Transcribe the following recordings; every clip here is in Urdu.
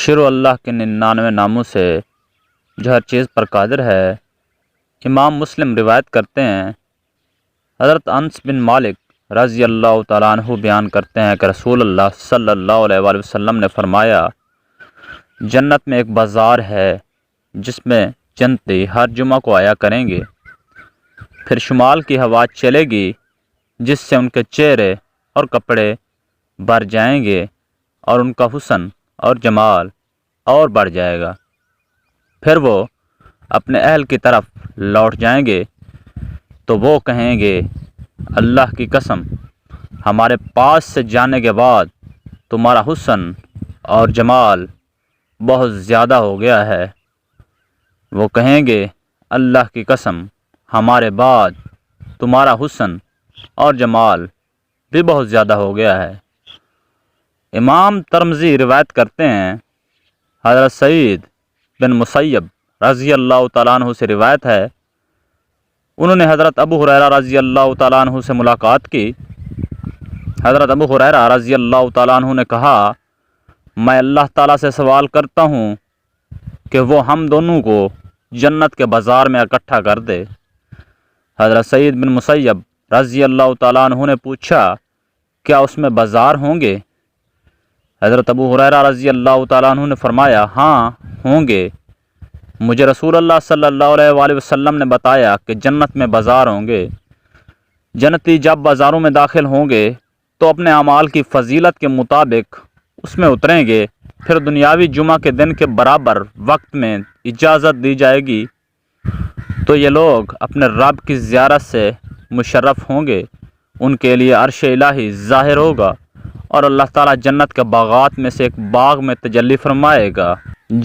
شر اللہ کے 99 ناموں سے جو ہر چیز پر قادر ہے۔ امام مسلم روایت کرتے ہیں، حضرت انس بن مالک رضی اللہ تعالیٰ عنہ بیان کرتے ہیں کہ رسول اللہ صلی اللہ علیہ وآلہ وسلم نے فرمایا، جنت میں ایک بازار ہے جس میں جنتی ہر جمعہ کو آیا کریں گے، پھر شمال کی ہوا چلے گی جس سے ان کے چہرے اور کپڑے بھر جائیں گے اور ان کا حسن اور جمال اور بڑھ جائے گا، پھر وہ اپنے اہل کی طرف لوٹ جائیں گے تو وہ کہیں گے، اللہ کی قسم ہمارے پاس سے جانے کے بعد تمہارا حسن اور جمال بہت زیادہ ہو گیا ہے۔ وہ کہیں گے، اللہ کی قسم ہمارے بعد تمہارا حسن اور جمال بھی بہت زیادہ ہو گیا ہے۔ امام ترمذی روایت کرتے ہیں، حضرت سعید بن مسیب رضی اللہ تعالیٰ عنہ سے روایت ہے، انہوں نے حضرت ابو ہریرہ رضی اللہ تعالیٰ عنہ سے ملاقات کی۔ حضرت ابو ہریرہ رضی اللہ تعالیٰ عنہ نے کہا، میں اللہ تعالیٰ سے سوال کرتا ہوں کہ وہ ہم دونوں کو جنت کے بازار میں اکٹھا کر دے۔ حضرت سعید بن مسیب رضی اللہ تعالیٰ عنہ نے پوچھا، کیا اس میں بازار ہوں گے؟ حضرت ابو ہریرہ رضی اللہ تعالیٰ عنہ نے فرمایا، ہاں ہوں گے، مجھے رسول اللہ صلی اللہ علیہ وآلہ وسلم نے بتایا کہ جنت میں بازار ہوں گے۔ جنتی جب بازاروں میں داخل ہوں گے تو اپنے اعمال کی فضیلت کے مطابق اس میں اتریں گے، پھر دنیاوی جمعہ کے دن کے برابر وقت میں اجازت دی جائے گی تو یہ لوگ اپنے رب کی زیارت سے مشرف ہوں گے، ان کے لیے عرش الہی ظاہر ہوگا اور اللہ تعالیٰ جنت کے باغات میں سے ایک باغ میں تجلی فرمائے گا۔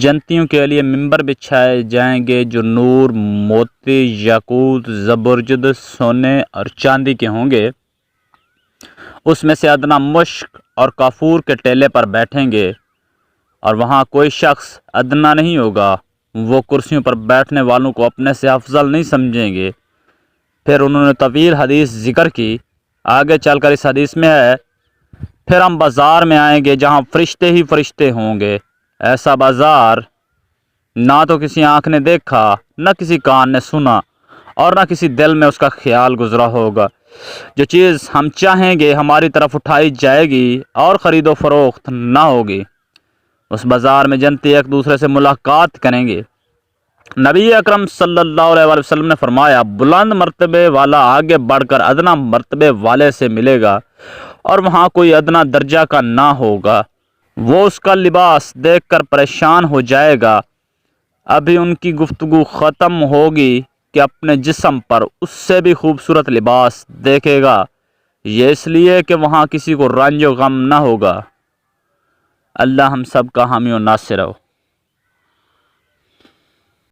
جنتیوں کے لیے ممبر بچھائے جائیں گے جو نور، موتی، یاقوت، زبرجد، سونے اور چاندی کے ہوں گے، اس میں سے ادنا مشک اور کافور کے ٹیلے پر بیٹھیں گے، اور وہاں کوئی شخص ادنا نہیں ہوگا، وہ کرسیوں پر بیٹھنے والوں کو اپنے سے افضل نہیں سمجھیں گے۔ پھر انہوں نے طویل حدیث ذکر کی، آگے چل کر اس حدیث میں ہے، پھر ہم بازار میں آئیں گے جہاں فرشتے ہی فرشتے ہوں گے، ایسا بازار نہ تو کسی آنکھ نے دیکھا، نہ کسی کان نے سنا، اور نہ کسی دل میں اس کا خیال گزرا ہوگا۔ جو چیز ہم چاہیں گے ہماری طرف اٹھائی جائے گی اور خرید و فروخت نہ ہوگی۔ اس بازار میں جنتی ایک دوسرے سے ملاقات کریں گے۔ نبی اکرم صلی اللہ علیہ وآلہ وسلم نے فرمایا، بلند مرتبے والا آگے بڑھ کر ادنا مرتبے والے سے ملے گا اور وہاں کوئی ادنا درجہ کا نہ ہوگا، وہ اس کا لباس دیکھ کر پریشان ہو جائے گا۔ ابھی ان کی گفتگو ختم ہوگی کہ اپنے جسم پر اس سے بھی خوبصورت لباس دیکھے گا، یہ اس لیے کہ وہاں کسی کو رنج و غم نہ ہوگا۔ اللہ ہم سب کا حامی و ناصر ہو۔